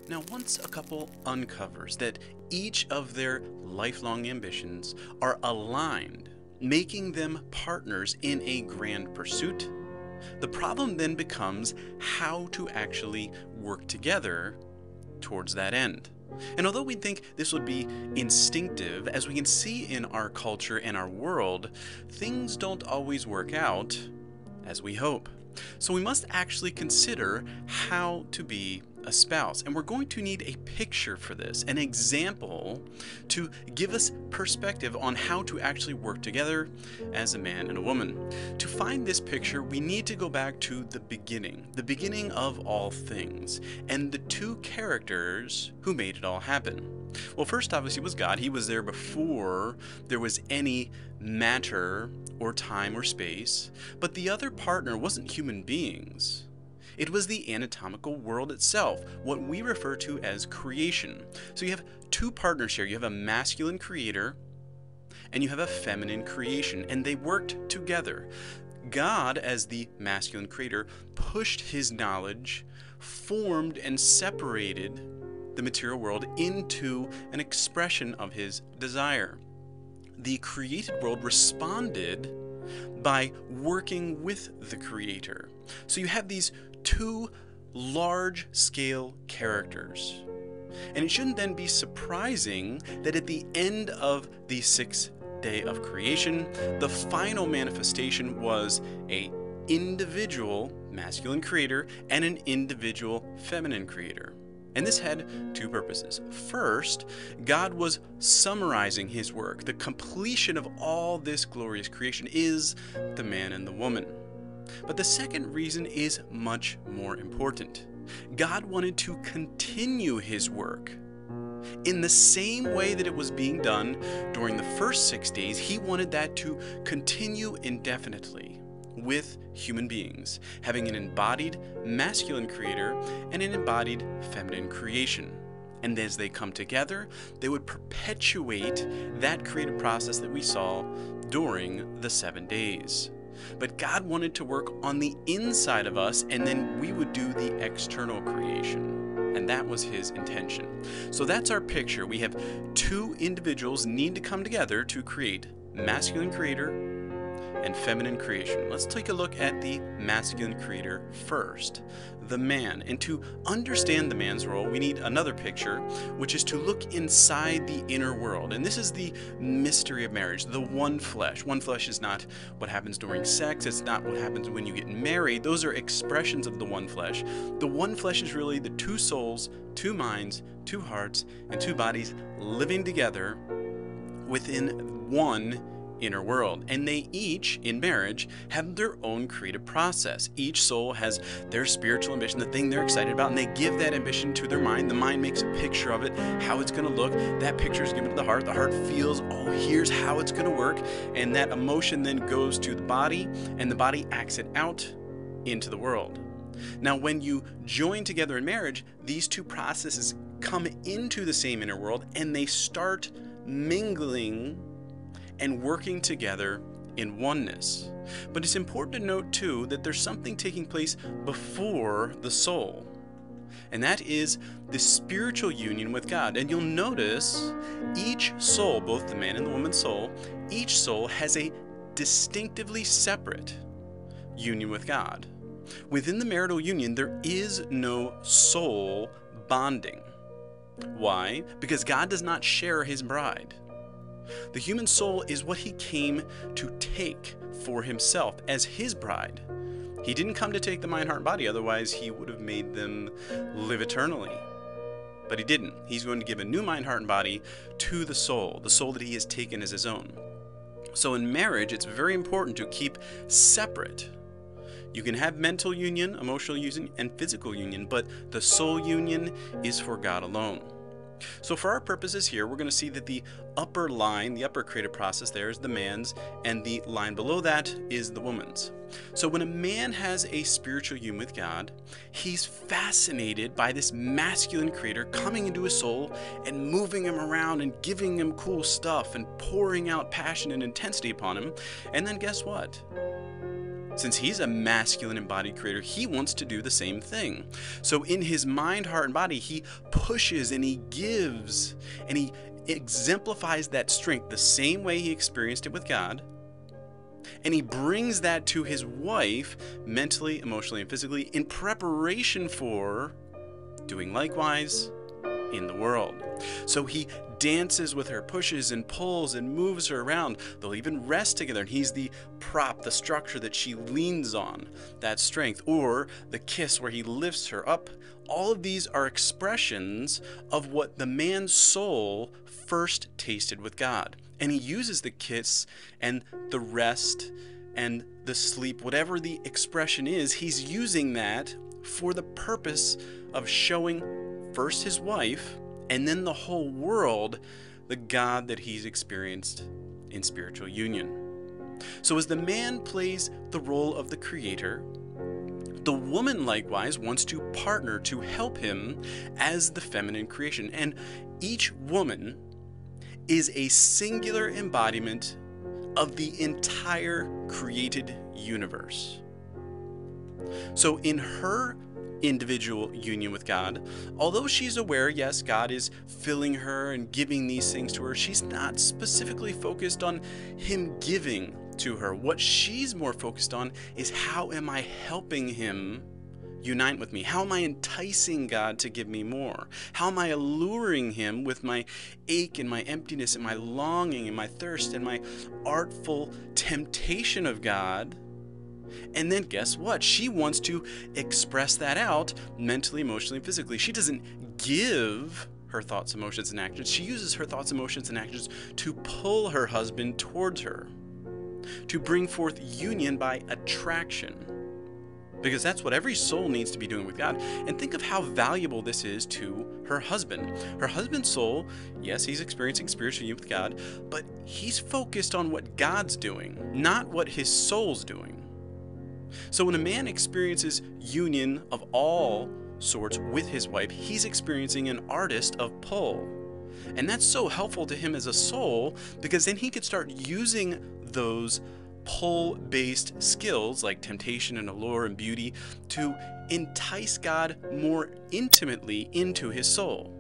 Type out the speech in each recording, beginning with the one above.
Now, once a couple uncovers that each of their lifelong ambitions are aligned, making them partners in a grand pursuit, the problem then becomes how to actually work together towards that end. And although we think this would be instinctive, as we can see in our culture and our world, things don't always work out as we hope. So we must actually consider how to be a spouse. And we're going to need a picture for this, an example to give us perspective on how to actually work together as a man and a woman. To find this picture, we need to go back to the beginning of all things, and the two characters who made it all happen. Well, first obviously was God. He was there before there was any matter or time or space, but the other partner wasn't human beings. It was the anatomical world itself, what we refer to as creation. So you have two partners here. You have a masculine creator and you have a feminine creation, and they worked together. God, as the masculine creator, pushed his knowledge, formed and separated the material world into an expression of his desire. The created world responded by working with the creator. So you have these two large-scale characters. And it shouldn't then be surprising that at the end of the sixth day of creation, the final manifestation was an individual masculine creator and an individual feminine creator. And this had two purposes. First, God was summarizing his work. The completion of all this glorious creation is the man and the woman. But the second reason is much more important. God wanted to continue his work. In the same way that it was being done during the first 6 days, he wanted that to continue indefinitely with human beings, having an embodied masculine creator and an embodied feminine creation. And as they come together, they would perpetuate that creative process that we saw during the 7 days. But God wanted to work on the inside of us, and then we would do the external creation. And that was his intention. So that's our picture. We have two individuals need to come together to create masculine creator and feminine creation. Let's take a look at the masculine creator first, the man. And to understand the man's role, we need another picture, which is to look inside the inner world. And this is the mystery of marriage, the one flesh. One flesh is not what happens during sex. It's not what happens when you get married. Those are expressions of the one flesh. The one flesh is really the two souls, two minds, two hearts, and two bodies living together within one inner world. And they each, in marriage, have their own creative process. Each soul has their spiritual ambition, the thing they're excited about, and they give that ambition to their mind. The mind makes a picture of it, how it's going to look. That picture is given to the heart. The heart feels, oh, here's how it's going to work. And that emotion then goes to the body, and the body acts it out into the world. Now, when you join together in marriage, these two processes come into the same inner world, and they start mingling and working together in oneness. But it's important to note too that there's something taking place before the soul, and that is the spiritual union with God. And you'll notice each soul, both the man and the woman's soul, each soul has a distinctively separate union with God. Within the marital union, there is no soul bonding. Why? Because God does not share his bride. The human soul is what he came to take for himself as his bride. He didn't come to take the mind, heart, and body, otherwise he would have made them live eternally. But he didn't. He's going to give a new mind, heart, and body to the soul that he has taken as his own. So in marriage, it's very important to keep separate. You can have mental union, emotional union, and physical union, but the soul union is for God alone. So for our purposes here, we're going to see that the upper line, the upper creative process there is the man's, and the line below that is the woman's. So when a man has a spiritual union with God, he's fascinated by this masculine creator coming into his soul and moving him around and giving him cool stuff and pouring out passion and intensity upon him. And then guess what? Since he's a masculine embodied creator, he wants to do the same thing. So in his mind, heart, and body, he pushes and he gives and he exemplifies that strength the same way he experienced it with God. And he brings that to his wife mentally, emotionally, and physically in preparation for doing likewise in the world. So he dances with her, pushes and pulls and moves her around. They'll even rest together, and he's the prop, the structure that she leans on, that strength, or the kiss where he lifts her up. All of these are expressions of what the man's soul first tasted with God. And he uses the kiss and the rest and the sleep, whatever the expression is, he's using that for the purpose of showing first his wife and then the whole world the God that he's experienced in spiritual union. So as the man plays the role of the creator, the woman likewise wants to partner to help him as the feminine creation. And each woman is a singular embodiment of the entire created universe. So in her individual union with God, although she's aware, yes, God is filling her and giving these things to her, she's not specifically focused on him giving to her. What she's more focused on is, how am I helping him unite with me? How am I enticing God to give me more? How am I alluring him with my ache and my emptiness and my longing and my thirst and my artful temptation of God? And then guess what? She wants to express that out mentally, emotionally, and physically. She doesn't give her thoughts, emotions, and actions. She uses her thoughts, emotions, and actions to pull her husband towards her, to bring forth union by attraction. Because that's what every soul needs to be doing with God. And think of how valuable this is to her husband. Her husband's soul, yes, he's experiencing spiritual union with God, but he's focused on what God's doing, not what his soul's doing. So when a man experiences union of all sorts with his wife, he's experiencing an artist of pull. And that's so helpful to him as a soul, because then he could start using those pull-based skills like temptation and allure and beauty to entice God more intimately into his soul.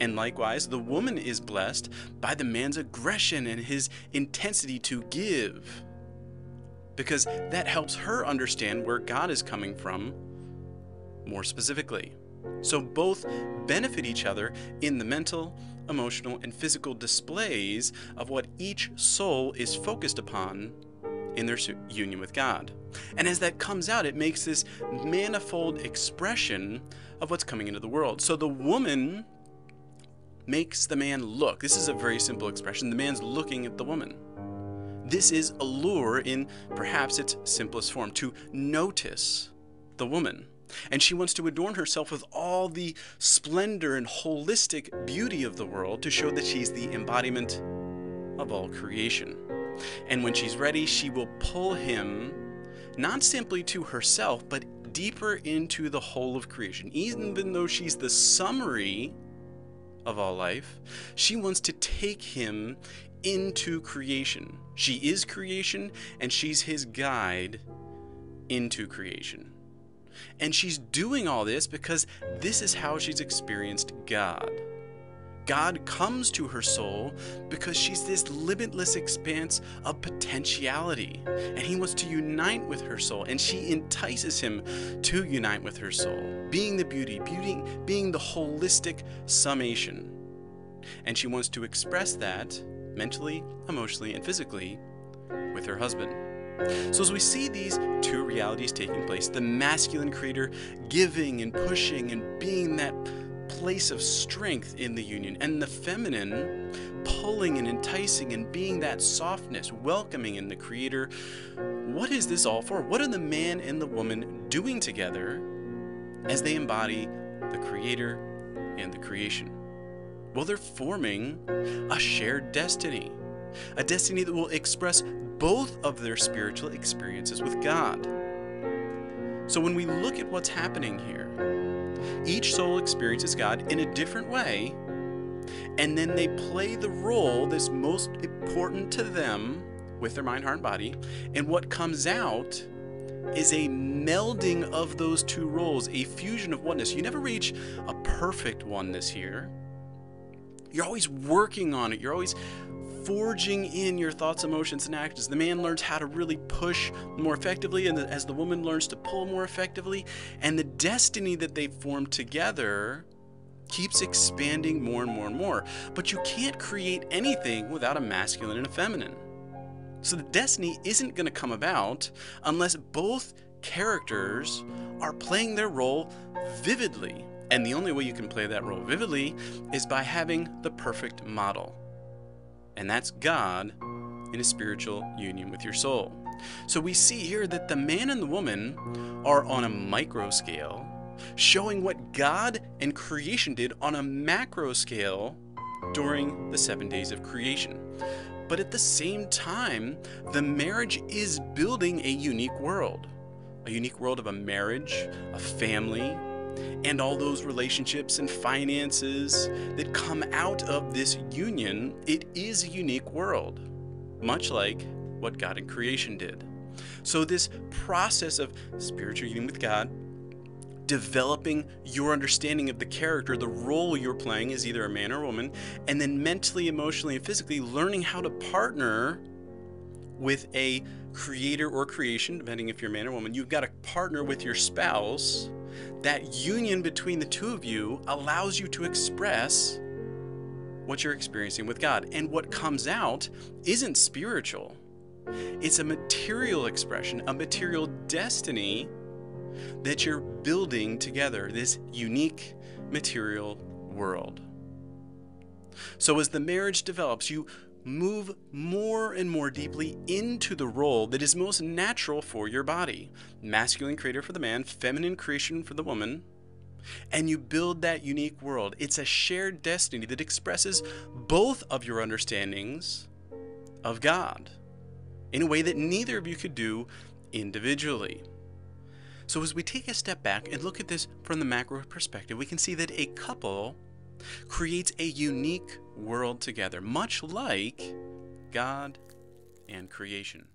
And likewise, the woman is blessed by the man's aggression and his intensity to give, because that helps her understand where God is coming from more specifically. So both benefit each other in the mental, emotional, and physical displays of what each soul is focused upon in their union with God. And as that comes out, it makes this manifold expression of what's coming into the world. So the woman makes the man look. This is a very simple expression. The man's looking at the woman. This is allure in perhaps its simplest form, to notice the woman. And she wants to adorn herself with all the splendor and holistic beauty of the world to show that she's the embodiment of all creation. And when she's ready, she will pull him not simply to herself, but deeper into the whole of creation. Even though she's the summary of all life, she wants to take him into creation. She is creation, and she's his guide into creation. And she's doing all this because this is how she's experienced God. God comes to her soul because she's this limitless expanse of potentiality, and he wants to unite with her soul, and she entices him to unite with her soul, being the beauty, being the holistic summation. And she wants to express that mentally, emotionally, and physically with her husband. So as we see these two realities taking place, the masculine creator giving and pushing and being that place of strength in the union, and the feminine pulling and enticing and being that softness, welcoming in the creator, what is this all for? What are the man and the woman doing together as they embody the creator and the creation? Well, they're forming a shared destiny, a destiny that will express both of their spiritual experiences with God. So when we look at what's happening here, each soul experiences God in a different way, and then they play the role that's most important to them with their mind, heart, and body. And what comes out is a melding of those two roles, a fusion of oneness. You never reach a perfect oneness here. You're always working on it. You're always forging in your thoughts, emotions, and actions. The man learns how to really push more effectively, and as the woman learns to pull more effectively, and the destiny that they form together keeps expanding more and more and more. But you can't create anything without a masculine and a feminine. So the destiny isn't going to come about unless both characters are playing their role vividly. And the only way you can play that role vividly is by having the perfect model. And that's God in a spiritual union with your soul. So we see here that the man and the woman are on a micro scale, showing what God and creation did on a macro scale during the 7 days of creation. But at the same time, the marriage is building a unique world of a marriage, a family, and all those relationships and finances that come out of this union. It is a unique world, much like what God in creation did. So this process of spiritual union with God, developing your understanding of the character, the role you're playing as either a man or a woman, and then mentally, emotionally, and physically learning how to partner with a creator or creation, depending if you're a man or woman. You've got to partner with your spouse. That union between the two of you allows you to express what you're experiencing with God. And what comes out isn't spiritual. It's a material expression, a material destiny that you're building together, this unique material world. So as the marriage develops, you move more and more deeply into the role that is most natural for your body. Masculine creator for the man, feminine creation for the woman, and you build that unique world. It's a shared destiny that expresses both of your understandings of God in a way that neither of you could do individually. So as we take a step back and look at this from the macro perspective, we can see that a couple creates a unique world together, much like God and creation.